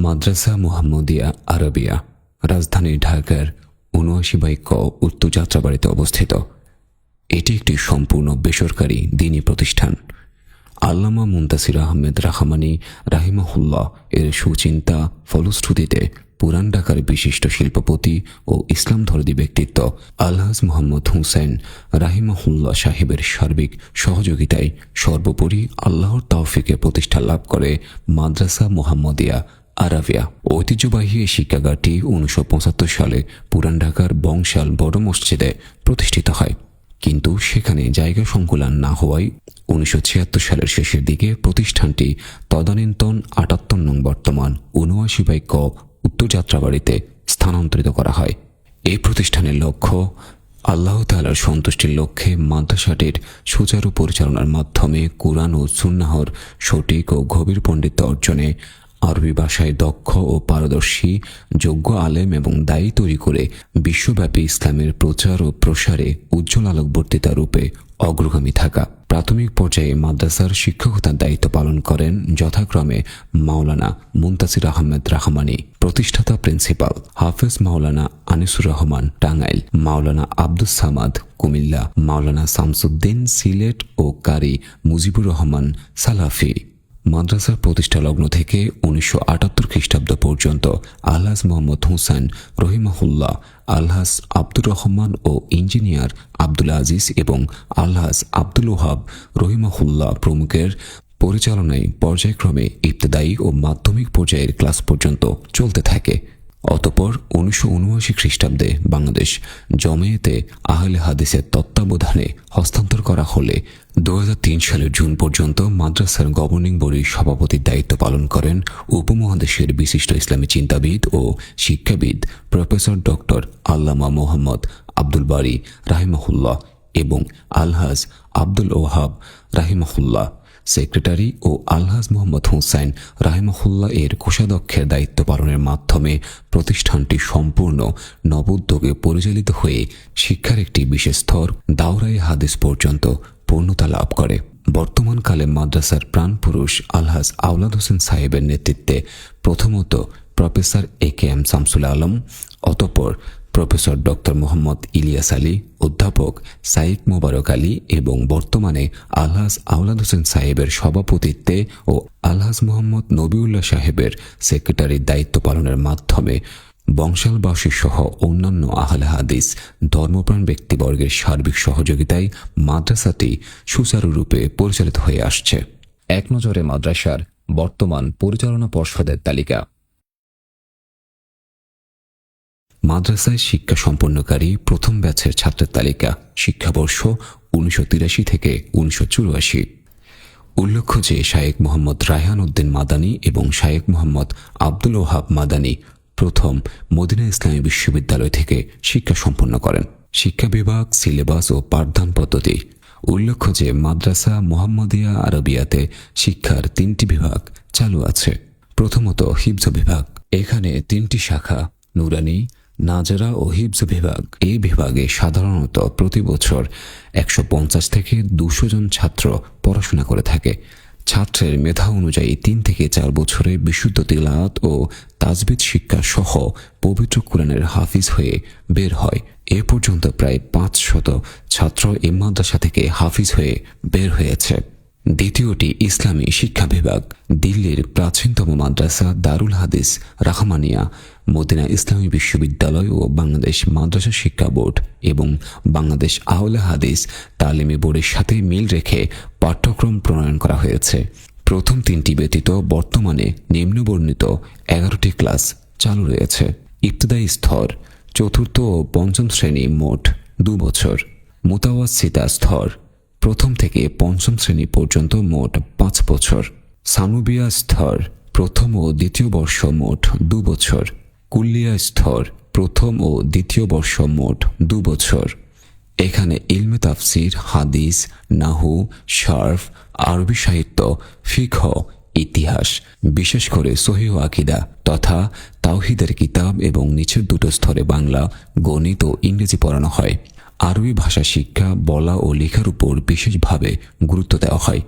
মাদ্রাসা মুহাম্মদিয়া আরবিয়া রাজধানী ঢাকার ৭৯/ক উত্তর যাত্রাবাড়িতে অবস্থিত। এটি একটি সম্পূর্ণ বেসরকারি দ্বীনী প্রতিষ্ঠান। আল্লামা মুনতাসির আহমেদ রাহমানী রাহিমাহুল্লাহ এর সুচিন্তা ফলশ্রুতিতে পুরান ঢাকার বিশিষ্ট শিল্পপতি ও ইসলাম ধর্মী ব্যক্তিত্ব আলহাজ মোহাম্মদ হুসেন রাহিমাহুল্লাহ সাহেবের সার্বিক সহযোগিতায় সর্বোপরি আল্লাহর তৌফিকে প্রতিষ্ঠা লাভ করে মাদ্রাসা মুহাম্মদিয়া আরাবিয়া। ঐতিহ্যবাহী এই শিক্ষাগারটি ১৯৭৫ সালে পুরান ঢাকার বংশাল বড় মসজিদে প্রতিষ্ঠিত হয়, কিন্তু সেখানে জায়গা সংকুলান না হওয়ায় ১৯৭৬ সালের শেষের দিকে প্রতিষ্ঠানটি তদানীন্তন ৭৮ নং বর্তমান ৭৯/ক উত্তর যাত্রাবাড়িতে স্থানান্তরিত করা হয়। এই প্রতিষ্ঠানের লক্ষ্য আল্লাহ তাআলার সন্তুষ্টির লক্ষ্যে মাদ্রাসাটির সুচারু পরিচালনার মাধ্যমে কুরআন ও সুন্নাহর সঠিক ও গভীর পাণ্ডিত্য অর্জনে, আরবি ভাষায় দক্ষ ও পারদর্শী যোগ্য আলেম এবং দায়ী তৈরি করে বিশ্বব্যাপী ইসলামের প্রচার ও প্রসারে উজ্জ্বল আলোকবর্তিতা রূপে অগ্রগামী থাকা। প্রাথমিক পর্যায়ে মাদ্রাসার শিক্ষকতার দায়িত্ব পালন করেন যথাক্রমে মাওলানা মুনতাসির আহমেদ রাহমানী প্রতিষ্ঠাতা প্রিন্সিপাল, হাফেজ মাওলানা আনিসুর রহমান টাঙ্গাইল, মাওলানা আব্দুস সামাদ কুমিল্লা, মাওলানা শামসুদ্দিন সিলেট ও কারি মুজিবুর রহমান সালাফি। মাদ্রাসার প্রতিষ্ঠা লগ্ন থেকে ১৯৭৮ খ্রিস্টাব্দ পর্যন্ত আলহাজ মোহাম্মদ হুসেন রহিমাহুল্লাহ, আলহাজ আব্দুর রহমান ও ইঞ্জিনিয়ার আব্দুল আজিজ এবং আলহাজ আব্দুল ওহাব রহিমাহুল্লাহ প্রমুখের পরিচালনায় পর্যায়ক্রমে ইবতেদায়ী ও মাধ্যমিক পর্যায়ের ক্লাস পর্যন্ত চলতে থাকে। অতঃপর ১৯৭৯ খ্রিস্টাব্দে বাংলাদেশ জমিয়তে আহলে হাদিসের তত্ত্বাবধানে হস্তান্তর করা হলে ২০০৩ সালের জুন পর্যন্ত মাদ্রাসার গভর্নিং বডির সভাপতির দায়িত্ব পালন করেন উপমহাদেশের বিশিষ্ট ইসলামী চিন্তাবিদ ও শিক্ষাবিদ প্রফেসর ডক্টর আল্লামা মোহাম্মদ আব্দুল বারী রাহিমাহুল্লাহ এবং আলহাজ আব্দুল ওহাব রাহিমাহুল্লাহ। সেক্রেটারি ও আলহাজ মোহাম্মদ হুসাইন রাহিমাহুল্লাহ এর কোষাধ্যক্ষের দায়িত্ব পালনের মাধ্যমে প্রতিষ্ঠানটি সম্পূর্ণ নবোদ্যোগে পরিচালিত হয়ে শিক্ষার একটি বিশেষ স্তর দাওরায়ে হাদিস পর্যন্ত পূর্ণতা লাভ করে। বর্তমানকালে মাদ্রাসার প্রাণপুরুষ আলহাজ আওলাদ হোসেন সাহেবের নেতৃত্বে প্রথমত প্রফেসর এ.কে.এম. শামসুল আলম, অতঃপর প্রফেসর ডক্টর মোহাম্মদ ইলিয়াস আলী, অধ্যাপক সাইদ মোবারক আলী এবং বর্তমানে আলহাজ আওলাদ হোসেন সাহেবের সভাপতিত্বে ও আলহাজ মোহাম্মদ নবিউল্লাহ সাহেবের সেক্রেটারির দায়িত্ব পালনের মাধ্যমে বংশালবাসী সহ অন্যান্য আহলে হাদিস ধর্মপ্রাণ ব্যক্তিবর্গের সার্বিক সহযোগিতায় মাদ্রাসাটি সুচারুরূপে পরিচালিত হয়ে আসছে। এক নজরে মাদ্রাসার বর্তমান পরিচালনা পর্ষদের তালিকা। মাদ্রাসায় শিক্ষা সম্পন্নকারী প্রথম ব্যাচের ছাত্রের তালিকা শিক্ষাবর্ষ ১৯৮৩ থেকে ১৯৮৪। উল্লেখ্য যে শায়েখ মোহাম্মদ রায়হান উদ্দিন মাদানী এবং শায়েখ মোহাম্মদ আব্দুল ওহাব মাদানী প্রথম মদিনা ইসলামী বিশ্ববিদ্যালয় থেকে শিক্ষা সম্পন্ন করেন। শিক্ষা বিভাগ, সিলেবাস ও পাঠদান পদ্ধতি। উল্লেখ্য যে মাদ্রাসা মুহাম্মদিয়া আরবিয়াতে শিক্ষার ৩টি বিভাগ চালু আছে। প্রথমত হিফজ বিভাগ। এখানে 3টি শাখা নুরানি, নাজরা ও হিফজ বিভাগ। এই বিভাগে সাধারণত প্রতি বছর ১৫০ থেকে ২০০ জন ছাত্র পড়াশোনা করে থাকে। ছাত্রের মেধা অনুযায়ী ৩ থেকে ৪ বছরে বিশুদ্ধ তিলাওয়াত ও তাজবিদ শিক্ষা সহ পবিত্র কোরআনের হাফিজ হয়ে বের হয়। এ পর্যন্ত প্রায় ৫০০ ছাত্র এই মাদ্রাসা থেকে হাফিজ হয়ে বের হয়েছে। দ্বিতীয়টি ইসলামী শিক্ষা বিভাগ। দিল্লির প্রাচীনতম মাদ্রাসা দারুল হাদিস রাহমানিয়া, মদিনা ইসলামী বিশ্ববিদ্যালয় ও বাংলাদেশ মাদ্রাসা শিক্ষা বোর্ড এবং বাংলাদেশ আহলে হাদিস তালিমি বোর্ডের সাথে মিল রেখে পাঠ্যক্রম প্রণয়ন করা হয়েছে। প্রথম 3টি ব্যতীত বর্তমানে নিম্নবর্ণিত 11টি ক্লাস চালু রয়েছে। ইবতেদায়ী স্তর 4র্থ ও 5ম শ্রেণী মোট 2 বছর। মুতাওয়াসিতা স্তর 1ম থেকে 5ম শ্রেণী পর্যন্ত মোট 5 বছর। সানুবিয়া স্তর 1ম ও 2য় বর্ষ মোট 2 বছর। কুল্লিয়া স্তর 1ম ও 2য় বর্ষ মোট 2 বছর। এখানে ইলমে তাফসির, হাদিস, নাহু, শারফ, আরবি সাহিত্য, ফিকহ, ইতিহাস, বিশেষ করে সহিহ আকীদা তথা তাওহীদের কিতাব এবং নিচের 2টো স্তরে বাংলা, গণিত ও ইংরেজি পড়ানো হয়। আরবি ভাষা শিক্ষা, বলা ও লেখার উপর বিশেষভাবে গুরুত্ব দেওয়া হয়।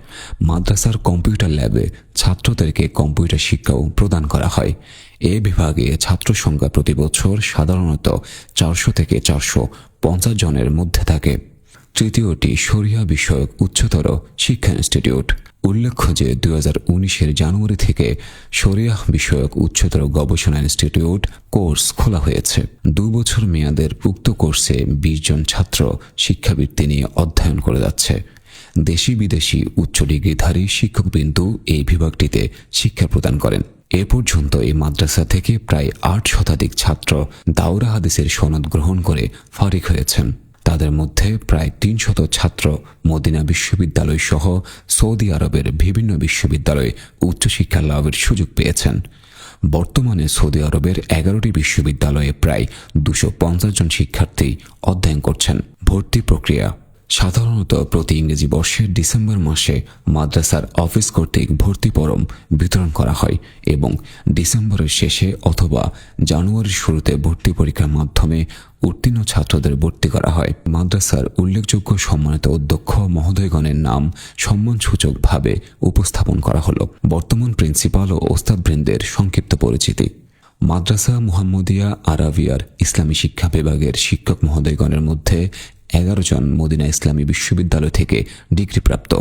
মাদ্রাসার কম্পিউটার ল্যাবে ছাত্রদেরকে কম্পিউটার শিক্ষাও প্রদান করা হয়। এ বিভাগে ছাত্র সংখ্যা প্রতি বছর সাধারণত 400 থেকে 450 জনের মধ্যে থাকে। তৃতীয়টি শরিয়া বিষয়ক উচ্চতর শিক্ষা ইনস্টিটিউট। উল্লেখ্য যে 2019 জানুয়ারি থেকে শরিয়া বিষয়ক উচ্চতর গবেষণা ইনস্টিটিউট কোর্স খোলা হয়েছে। 2 বছর মেয়াদের উক্ত কোর্সে 20 জন ছাত্র শিক্ষাবৃত্তি নিয়ে অধ্যয়ন করে যাচ্ছে। দেশি বিদেশি উচ্চ ডিগ্রিধারী শিক্ষকবৃন্দ এই বিভাগটিতে শিক্ষা প্রদান করেন। এ পর্যন্ত এই মাদ্রাসা থেকে প্রায় 8 শতাধিক ছাত্র দাওরা হাদিসের সনদ গ্রহণ করে ফারিক হয়েছেন। তাদের মধ্যে প্রায় 300 ছাত্র মদিনা বিশ্ববিদ্যালয় সহ সৌদি আরবের বিভিন্ন বিশ্ববিদ্যালয়ে উচ্চশিক্ষা লাভের সুযোগ পেয়েছেন। বর্তমানে সৌদি আরবের 11টি বিশ্ববিদ্যালয়ে প্রায় 250 জন শিক্ষার্থী অধ্যয়ন করছেন। ভর্তি প্রক্রিয়া সাধারণত প্রতি ইংরেজি বর্ষের ডিসেম্বর মাসে মাদ্রাসার অফিস কর্তৃক ভর্তি ফরম বিতরণ করা হয় এবং ডিসেম্বরের শেষে অথবা জানুয়ারির শুরুতে ভর্তি পরীক্ষার মাধ্যমে উত্তীর্ণ ছাত্রদের ভর্তি করা হয়। মাদ্রাসার উল্লেখযোগ্য সম্মানিত অধ্যক্ষ মহোদয়গণের নাম সম্মানসূচকভাবে উপস্থাপন করা হলো। বর্তমান প্রিন্সিপাল ও ওস্তাদবৃন্দের সংক্ষিপ্ত পরিচিতি। মাদ্রাসা মুহাম্মদিয়া আরাবিয়ার ইসলামী শিক্ষা বিভাগের শিক্ষক মহোদয়গণের মধ্যে 11 জন মদিনা ইসলামী বিশ্ববিদ্যালয় থেকে ডিগ্রিপ্রাপ্ত।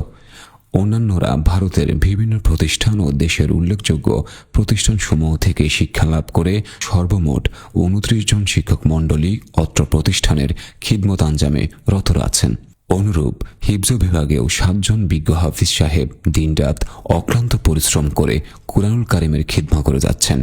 অন্যান্যরা ভারতের বিভিন্ন প্রতিষ্ঠান ও দেশের উল্লেখযোগ্য প্রতিষ্ঠানসমূহ থেকে শিক্ষালাভ করে সর্বমোট 29 জন শিক্ষক মণ্ডলী অত্র প্রতিষ্ঠানের খিদমত আঞ্জামে রত আছেন। অনুরূপ হিফজ বিভাগেও 7 জন বিজ্ঞ হাফিজ সাহেব দিনরাত অক্লান্ত পরিশ্রম করে কুরআনুল কারীমের খিদমত করে যাচ্ছেন।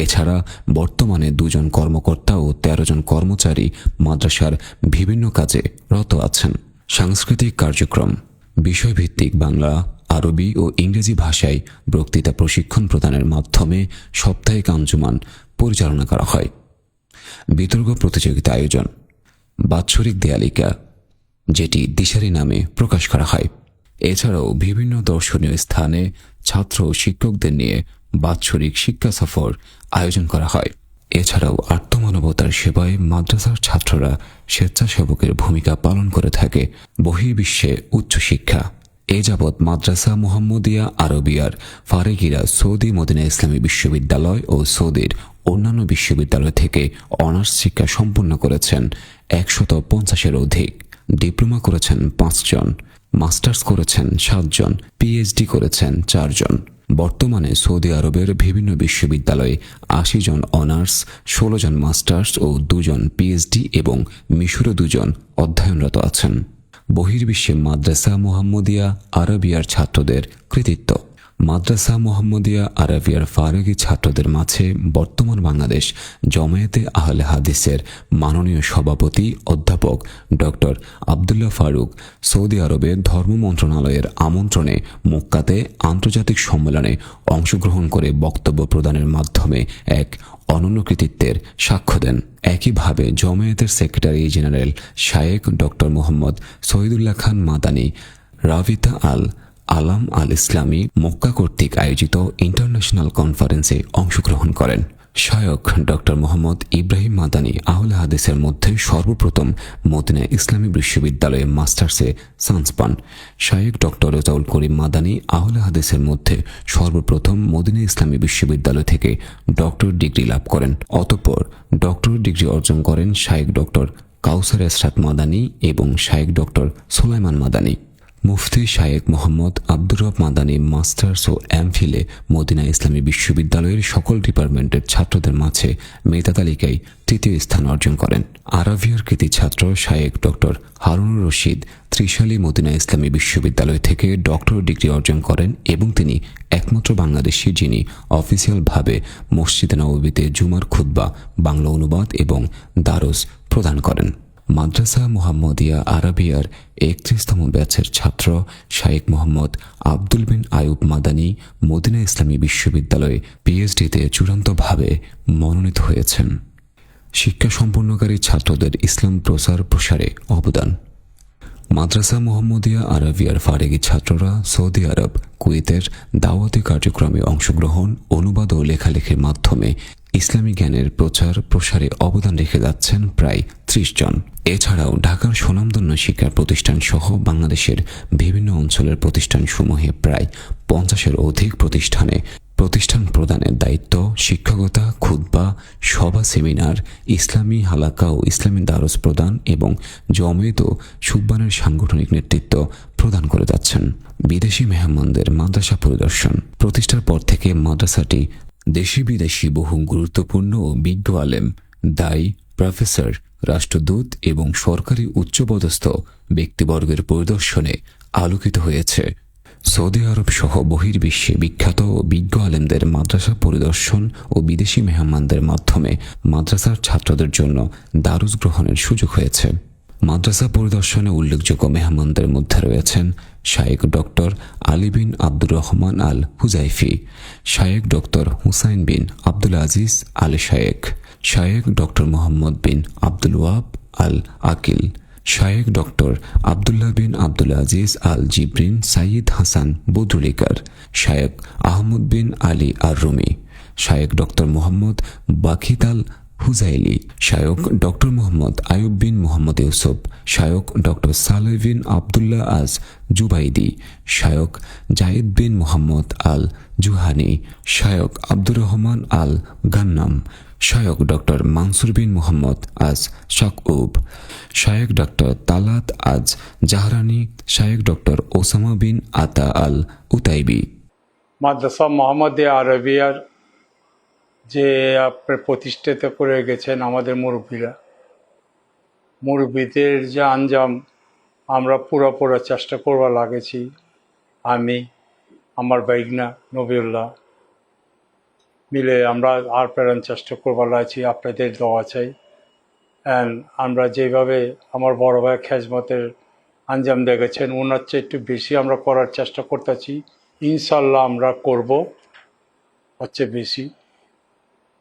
এছাড়া বর্তমানে 2 জন কর্মকর্তা ও 13 জন কর্মচারী মাদ্রাসার বিভিন্ন কাজে রত আছেন। সাংস্কৃতিক কার্যক্রম বিষয়ভিত্তিক বাংলা, আরবি ও ইংরেজি ভাষায় বক্তৃতা প্রশিক্ষণ প্রদানের মাধ্যমে সাপ্তাহিক আঞ্জুমান পরিচালনা করা হয়। বিতর্ক প্রতিযোগিতা আয়োজন, বাৎসরিক দেয়ালিকা যেটি দিশারি নামে প্রকাশ করা হয়। এছাড়াও বিভিন্ন দর্শনীয় স্থানে ছাত্র ও শিক্ষকদের নিয়ে বাৎসরিক শিক্ষা সফর আয়োজন করা হয়। এছাড়াও আত্মমানবতার সেবায় মাদ্রাসার ছাত্ররা স্বেচ্ছাসেবকের ভূমিকা পালন করে থাকে। বহির্বিশ্বে উচ্চশিক্ষা এ যাবৎ মাদ্রাসা মুহাম্মদিয়া আরবিয়ার ফারেগিরা সৌদি মদিনা ইসলামী বিশ্ববিদ্যালয় ও সৌদির অন্যান্য বিশ্ববিদ্যালয় থেকে অনার্স শিক্ষা সম্পন্ন করেছেন 150-এর অধিক। ডিপ্লোমা করেছেন 5 জন, মাস্টার্স করেছেন 7 জন, পিএইচডি করেছেন 4 জন। বর্তমানে সৌদি আরবের বিভিন্ন বিশ্ববিদ্যালয়ে 80 জন অনার্স, 16 জন মাস্টার্স ও 2 জন পিএইচডি এবং মিশরে 2 জন অধ্যয়নরত আছেন। বহির্বিশ্বে মাদ্রাসা মুহাম্মদিয়া আরাবিয়ার ছাত্রদের কৃতিত্ব। মাদ্রাসা মুহাম্মদিয়া আরাবিয়ার ফারেগি ছাত্রদের মাঝে বর্তমান বাংলাদেশ জমায়েতে আহলে হাদিসের মাননীয় সভাপতি অধ্যাপক ডক্টর আব্দুল্লাহ ফারুক সৌদি আরবের ধর্ম মন্ত্রণালয়ের আমন্ত্রণে মক্কাতে আন্তর্জাতিক সম্মেলনে অংশগ্রহণ করে বক্তব্য প্রদানের মাধ্যমে এক অনন্য কৃতিত্বের সাক্ষ্য দেন। একইভাবে জমায়েতের সেক্রেটারি জেনারেল শায়েখ ডক্টর মোহাম্মদ শহীদুল্লাহ খান মাদানী রাবিতা আল আলাম আল ইসলামী মক্কা কর্তৃক আয়োজিত ইন্টারন্যাশনাল কনফারেন্সে অংশগ্রহণ করেন। শায়খ ডক্টর মোহাম্মদ ইব্রাহিম মাদানী আহলে হাদিসের মধ্যে সর্বপ্রথম মদিনা ইসলামী বিশ্ববিদ্যালয়ে মাস্টার্সে চান্স পান। শায়খ ডক্টর রেজাউল করিম মাদানী আহলে হাদিসের মধ্যে সর্বপ্রথম মদিনা ইসলামী বিশ্ববিদ্যালয় থেকে ডক্টর ডিগ্রি লাভ করেন। অতঃপর ডক্টর ডিগ্রি অর্জন করেন শায়খ ডক্টর কাউসার এসরাত মাদানী এবং শায়খ ডক্টর সুলাইমান মাদানী। মুফতি শায়েখ মোহাম্মদ আব্দুর রব মাদানী মাস্টার্স ও এমফিলে মদিনা ইসলামী বিশ্ববিদ্যালয়ের সকল ডিপার্টমেন্টের ছাত্রদের মাঝে মেধা তালিকায় 3য় স্থান অর্জন করেন। আরাবিয়ার কৃতি ছাত্র শায়েখ ডক্টর হারুনুর রশিদ ত্রিশালী মদিনা ইসলামী বিশ্ববিদ্যালয় থেকে ডক্টর ডিগ্রি অর্জন করেন এবং তিনি একমাত্র বাংলাদেশি যিনি অফিসিয়ালভাবে মসজিদে নববীতে জুমার খুতবা বাংলা অনুবাদ এবং দারস প্রদান করেন। মাদ্রাসা মুহাম্মদিয়া আরাবিয়ার 31তম ব্যাচের ছাত্র শাইখ মোহাম্মদ আব্দুল বিন আয়ুব মাদানী মদিনা ইসলামী বিশ্ববিদ্যালয়ে পিএইচডিতে চূড়ান্তভাবে মনোনীত হয়েছেন। শিক্ষা সম্পন্নকারী ছাত্রদের ইসলাম প্রচার প্রসারে অবদান। মাদ্রাসা মুহাম্মদিয়া আরাবিয়ার ফারেগি ছাত্ররা সৌদি আরব, কুয়েতের দাওয়াতি কার্যক্রমে অংশগ্রহণ, অনুবাদ ও লেখালেখির মাধ্যমে ইসলামী জ্ঞানের প্রচার প্রসারে অবদান রেখে যাচ্ছেন প্রায় ৩০ জন। এছাড়াও ঢাকার স্বনামধন্য শিক্ষা প্রতিষ্ঠান সহ বাংলাদেশের বিভিন্ন অঞ্চলের প্রতিষ্ঠানসমূহে প্রায় ৫০-এর অধিক প্রতিষ্ঠান প্রদানের দায়িত্ব, শিক্ষকতা, খুতবা, সভা, সেমিনার, ইসলামী হালাকা ও ইসলামী দারস প্রদান এবং জমিয়ত ও সুববানের সাংগঠনিক নেতৃত্ব প্রদান করে যাচ্ছেন। বিদেশি মেহমানদের মাদ্রাসা পরিদর্শন প্রতিষ্ঠার পর থেকে মাদ্রাসাটি দেশি বিদেশি বহু গুরুত্বপূর্ণ ও বিজ্ঞ আলেম, দায়ী, প্রফেসর, রাষ্ট্রদূত এবং সরকারি উচ্চপদস্থ ব্যক্তিবর্গের পরিদর্শনে আলোকিত হয়েছে। সৌদি আরব সহ বহির্বিশ্বে বিখ্যাত ও বিজ্ঞ আলেমদের মাদ্রাসা পরিদর্শন ও বিদেশি মেহমানদের মাধ্যমে মাদ্রাসার ছাত্রদের জন্য দারুস গ্রহণের সুযোগ হয়েছে। মাদ্রাসা পরিদর্শনে উল্লেখযোগ্য মেহমানদের মধ্যে রয়েছেন শায়েখ ডক্টর আলী বিন আব্দুর রহমান আল হুজাইফি, শায়েখ ডক্টর হুসাইন বিন আব্দুল আজিজ আল শায়েখ, শায়েখ ডক্টর মোহাম্মদ বিন আব্দুল ওয়াহাব আল আকিল, শায়েখ ডক্টর আবদুল্লাহ বিন আব্দুল আজিজ আল জিব্রিন সাইয়্যিদ হাসান বদরুলিকার, শায়েখ আহমদ বিন আলী আর রুমি, শায়েখ ডক্টর মোহাম্মদ বাখিত আল হুজাইলি, শায়ক ডক্টর মোহাম্মদ আয়ুব বিন মোহাম্মদ ইউসুফ, শায়ক ডক্টর সালেহ বিন আবদুল্লাহ আজ জুবাইদি, শায়ক জায়েদ বিন মোহাম্মদ আল জুহানি, শায়ক আব্দুর রহমান আল গান্নাম, শায়ক ডক্টর মানসুর বিন মোহাম্মদ আজ শাকউব, শায়ক ডক্টর তালাত আজ জাহরানি, শায়ক ডক্টর ওসামা বিন আতা আল উতাইবি। মাদ্রাসা মোহাম্মদিয়া আরবিয়ার যে আপনার প্রতিষ্ঠিত করে গেছেন আমাদের মুরব্বীদের যে আঞ্জাম আমরা পুরো চেষ্টা করবার লাগেছি। আমি, আমার বাইগনা নবিউল্লাহ মিলে আমরা আর প্রেরণ চেষ্টা করবার লাগছি। আপনাদের দোয়া চাই। অ্যান্ড আমরা যেভাবে আমার বড় ভাই খেজমতের আঞ্জাম দেখেছেন ওনার চেয়ে একটু বেশি আমরা করার চেষ্টা করতেছি। ইনশাল্লাহ আমরা করব হচ্ছে বেশি।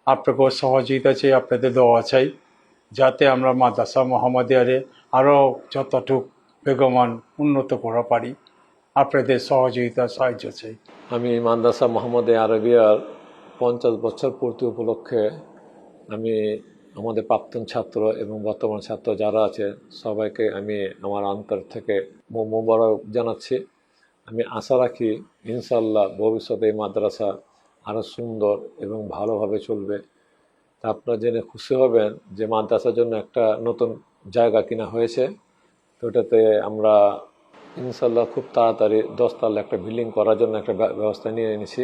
আপনাকেও সহযোগিতা চাই, আপনাদের দোয়া চাই যাতে আমরা মাদ্রাসা মোহাম্মদিয়ারে আরও যতটুক বেগমান উন্নত করা পারি। আপনাদের সহযোগিতা সাহায্য চাই। আমি মাদ্রাসা মোহাম্মদিয়া আরবিয়ার 50 বছর পূর্তি উপলক্ষে আমি আমাদের প্রাক্তন ছাত্র এবং বর্তমান ছাত্র যারা আছে সবাইকে আমি আমার অন্তর থেকে মোবারক জানাচ্ছি। আমি আশা রাখি ইনশাল্লাহ ভবিষ্যতে এই মাদ্রাসা আরও সুন্দর এবং ভালোভাবে চলবে। তা আপনারা জেনে খুশি হবেন যে মাদ্রাসার জন্য একটা নতুন জায়গা কিনা হয়েছে। তো ওটাতে আমরা ইনশাল্লাহ খুব তাড়াতাড়ি 10 তলা একটা বিল্ডিং করার জন্য একটা ব্যবস্থা নিয়ে এনেছি।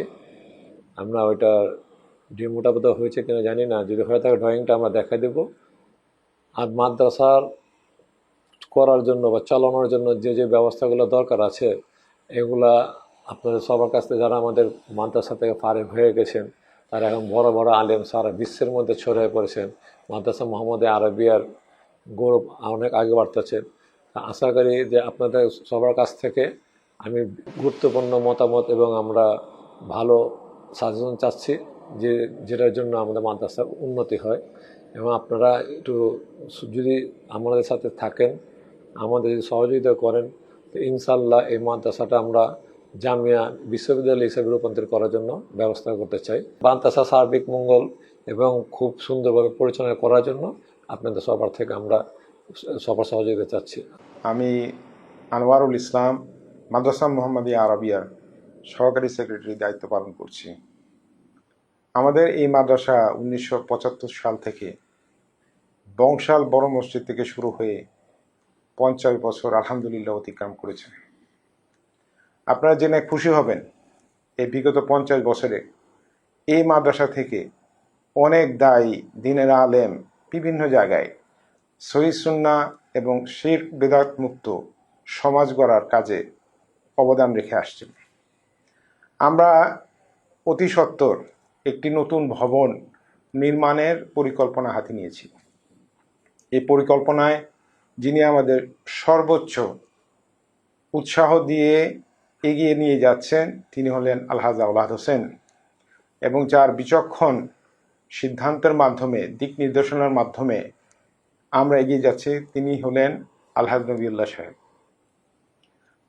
আমরা ওইটার ডেমোটা বোধহয় হয়েছে কিনা জানি না, যদি হয়ে থাকে ড্রয়িংটা আমরা দেখা দেব। আর মাদ্রাসার করার জন্য বা চালানোর জন্য যে ব্যবস্থাগুলো দরকার আছে এগুলা আপনাদের সবার কাছ থেকে যারা আমাদের মাদ্রাসা থেকে ফারিগ হয়ে গেছেন তারা এখন বড় বড় আলেম সারা বিশ্বের মধ্যে ছড়িয়ে পড়েছেন। মাদ্রাসা মোহাম্মদিয়া আরবিয়ার গৌরব অনেক আগে বাড়তেছে। আশা করি যে আপনাদের সবার কাছ থেকে আমি গুরুত্বপূর্ণ মতামত এবং আমরা ভালো সাজেশন চাচ্ছি যেটার জন্য আমাদের মাদ্রাসার উন্নতি হয়। এবং আপনারা একটু যদি আমাদের সাথে থাকেন, আমাদের যদি সহযোগিতা করেন, তো ইনশাল্লাহ এই মাদ্রাসাটা আমরা জামিয়া বিশ্ববিদ্যালয় হিসেবে রূপান্তর করার জন্য ব্যবস্থা করতে চাই। মাদ্রাসা সার্বিক মঙ্গল এবং খুব সুন্দরভাবে পরিচালনা করার জন্য আপনাদের সবার থেকে আমরা সবার সহযোগিতা চাচ্ছি। আমি আনোয়ারুল ইসলাম মাদ্রাসা মোহাম্মদিয়া আরবিয়ার সহকারী সেক্রেটারি দায়িত্ব পালন করছি। আমাদের এই মাদ্রাসা 1975 সাল থেকে বংশাল বড় মসজিদ থেকে শুরু হয়ে 50 বছর আলহামদুলিল্লাহ অতিক্রম করেছে। আপনারা জেনে খুশি হবেন এই বিগত 50 বছরে এই মাদ্রাসা থেকে অনেক দায়ী দ্বীনের আলেম বিভিন্ন জায়গায় সহিহ সুন্নাহ এবং শিরক বিদআত মুক্ত সমাজ গড়ার কাজে অবদান রেখে আসছেন। আমরা অতি সত্বর একটি নতুন ভবন নির্মাণের পরিকল্পনা হাতে নিয়েছি। এই পরিকল্পনায় যিনি আমাদের সর্বোচ্চ উৎসাহ দিয়ে এগিয়ে নিয়ে যাচ্ছেন তিনি হলেন আলহাজ আওলাদ হোসেন, এবং যার বিচক্ষণ সিদ্ধান্তের মাধ্যমে দিক নির্দেশনার মাধ্যমে আমরা এগিয়ে যাচ্ছি তিনি হলেন আলহাজ নবিউল্লাহ সাহেব।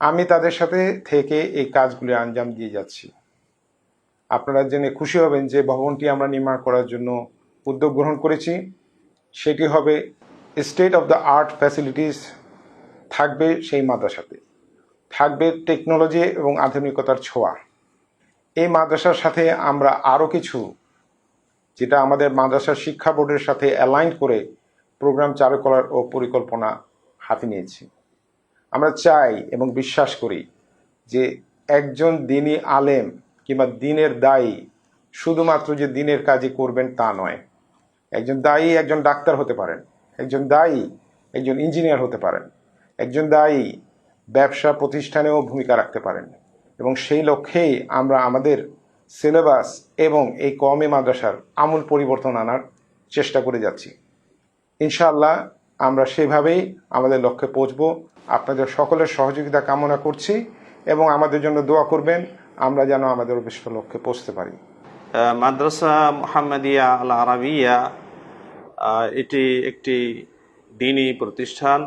আমি তাদের সাথে থেকে এই কাজগুলি আঞ্জাম দিয়ে যাচ্ছি। আপনারা জেনে খুশি হবেন যে ভবনটি আমরা নির্মাণ করার জন্য উদ্যোগ গ্রহণ করেছি। সেটি হবে state of the art facilities থাকবে সেই মাদ্রাসাতে, থাকবে টেকনোলজি এবং আধুনিকতার ছোঁয়া। এই মাদ্রাসার সাথে আমরা আরও কিছু, যেটা আমাদের মাদ্রাসার শিক্ষা বোর্ডের সাথে অ্যালাইন করে প্রোগ্রাম চালু করার ও পরিকল্পনা হাতে নিয়েছি। আমরা চাই এবং বিশ্বাস করি যে একজন দ্বীনি আলেম কিংবা দ্বীনের দায়ী শুধুমাত্র যে দ্বীনের কাজই করবেন তা নয়। একজন দায়ী একজন ডাক্তার হতে পারেন, একজন দায়ী একজন ইঞ্জিনিয়ার হতে পারেন, একজন দায়ী ব্যবসা প্রতিষ্ঠানেও ভূমিকা রাখতে পারেন। এবং সেই লক্ষ্যেই আমরা আমাদের সিলেবাস এবং এই কওমি মাদ্রাসার আমূল পরিবর্তন আনার চেষ্টা করে যাচ্ছি। ইনশাআল্লাহ আমরা সেভাবেই আমাদের লক্ষ্যে পৌঁছব। আপনাদের সকলের সহযোগিতা কামনা করছি এবং আমাদের জন্য দোয়া করবেন, আমরা যেন আমাদের অভিষ্ট লক্ষ্যে পৌঁছতে পারি। মাদ্রাসা মুহাম্মাদিয়া আল আরাবিয়া এটি একটি দ্বীনি প্রতিষ্ঠান।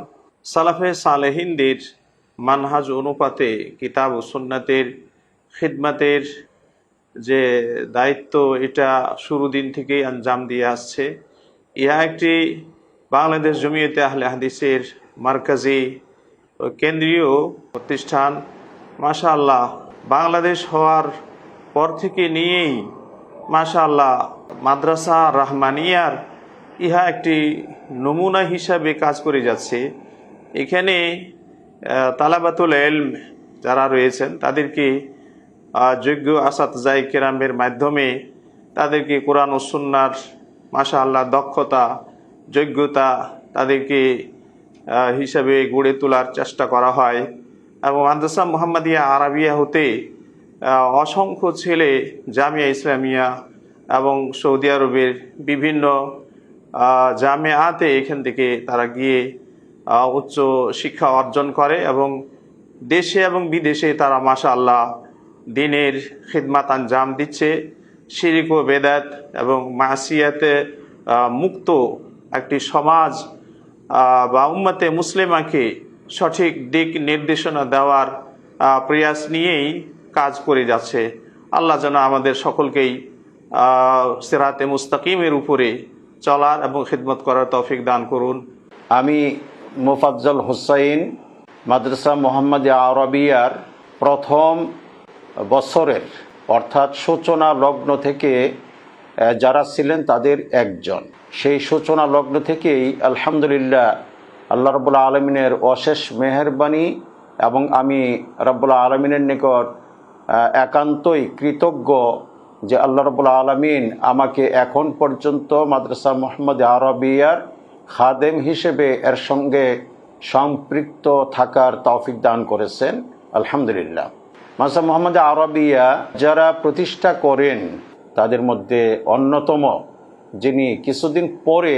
সালাফে সালেহিনদের মানহাজ অনুপাতে কিতাব ও সুন্নাতের খিদমতের যে দায়িত্ব, এটা শুরু দিন থেকেই আঞ্জাম দিয়ে আসছে। ইহা একটি বাংলাদেশ জমিয়তে আহলে হাদিসের মার্কাজি ও কেন্দ্রীয় প্রতিষ্ঠান। মাশাআল্লাহ, বাংলাদেশ হওয়ার পর থেকে নিয়েই মাশাআল্লাহ মাদ্রাসা রাহমানিয়ার ইহা একটি নমুনা হিসাবে কাজ করে যাচ্ছে। এখানে তালাবাতুল ইলম যারা রয়েছেন তাদেরকে যোগ্য আসাতজায়ে কেরামের মাধ্যমে তাদেরকে কোরআন ও সুন্নাহর মাশাআল্লাহ দক্ষতা যোগ্যতা তাদেরকে হিসাবে গড়ে তোলার চেষ্টা করা হয়। এবং মাদ্রাসা মুহাম্মাদিয়া আরাবিয়া হতে অসংখ্য ছেলে জামিয়া ইসলামিয়া এবং সৌদি আরবের বিভিন্ন জামিয়াতে এখান থেকে তারা গিয়ে উচ্চ শিক্ষা অর্জন করে এবং দেশে এবং বিদেশে তারা মাশাআল্লাহ দ্বীনের খিদমাত আঞ্জাম দিচ্ছে। শিরক ও বেদাত এবং মাসিয়াতে মুক্ত একটি সমাজ বা উম্মতে মুসলিমাকে সঠিক দিক নির্দেশনা দেওয়ার প্রয়াস নিয়েই কাজ করে যাচ্ছে। আল্লাহ যেন আমাদের সকলকেই সিরাতে মুস্তাকিমের উপরে চলার এবং খিদমত করার তৌফিক দান করুন। আমি মোফাজ্জল হুসাইন, মাদ্রাসা মুহাম্মাদিয়া আরাবিয়ার প্রথম বছরের অর্থাৎ সূচনা লগ্ন থেকে যারা ছিলেন তাদের একজন। সেই সূচনা লগ্ন থেকেই আলহামদুলিল্লাহ আল্লাহ রাব্বুল আলামিনের অশেষ মেহেরবানি এবং আমি রাব্বুল আলামিনের নিকট একান্তই কৃতজ্ঞ যে আল্লাহ রাব্বুল আলামিন আমাকে এখন পর্যন্ত মাদ্রাসা মুহাম্মাদিয়া আরাবিয়ার খাদেম হিসেবে এর সঙ্গে সম্পৃক্ত থাকার তৌফিক দান করেছেন। আলহামদুলিল্লাহ। মাদ্রাসা মুহাম্মাদিয়া আরাবিয়া যারা প্রতিষ্ঠা করেন তাদের মধ্যে অন্যতম, যিনি কিছুদিন পরে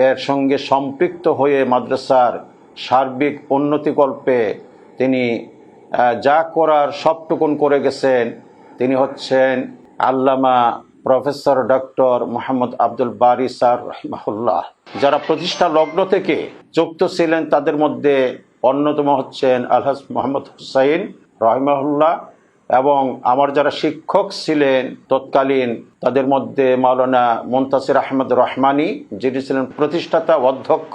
এর সঙ্গে সম্পৃক্ত হয়ে মাদ্রাসার সার্বিক উন্নতিকল্পে তিনি যা করার সবটুকুন করে গেছেন, তিনি হচ্ছেন আল্লামা প্রফেসর ডক্টর মোহাম্মদ আব্দুল বারী স্যার রাহিমাহুল্লাহ। যারা প্রতিষ্ঠা লগ্ন থেকে যুক্ত ছিলেন তাদের মধ্যে অন্যতম হচ্ছেন আলহাজ মোহাম্মদ হুসাইন রাহিমাহুল্লাহ এবং আমার যারা শিক্ষক ছিলেন তৎকালীন তাদের মধ্যে মাওলানা মুনতাসির আহমদ রহমানী, যিনি ছিলেন প্রতিষ্ঠাতা অধ্যক্ষ,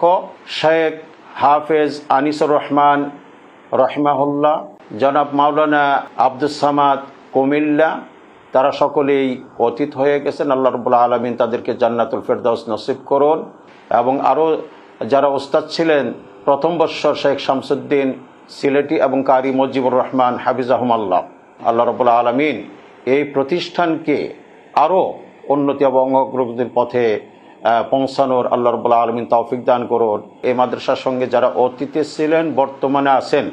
শেখ হাফেজ আনিসুর রহমান রহিমাহুল্লাহ, জনাব মাওলানা আব্দুস সামাদ কুমিল্লা, তারা সকলেই অতীত হয়ে গেছেন। আল্লাহ রাব্বুল আলামিন তাদেরকে জান্নাতুল ফেরদাউস নসিব করুন। এবং আরও যারা ওস্তাদ ছিলেন প্রথম বর্ষর শেখ শামসুদ্দিন সিলেটি এবং কারি মুজিবুর রহমান হাফিজাহুমাল্লাহ, আল্লাহ রাব্বুল আলামিন এই প্রতিষ্ঠানকে আরও উন্নতি এবং অগ্রগতির পথে পৌঁছানোর আল্লাহ রাব্বুল আলামিন তৌফিক দান করুন। এই মাদ্রাসার সঙ্গে যারা অতীতে ছিলেন বর্তমানে আছেন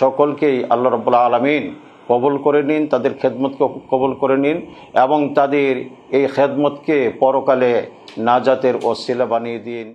সকলকেই আল্লাহ রাব্বুল আলামিন কবুল করে নিন, তাদের খেদমতকে কবুল করে নিন এবং তাদের এই খেদমতকে পরকালে নাজাতের ওসিলা বানিয়ে দিন।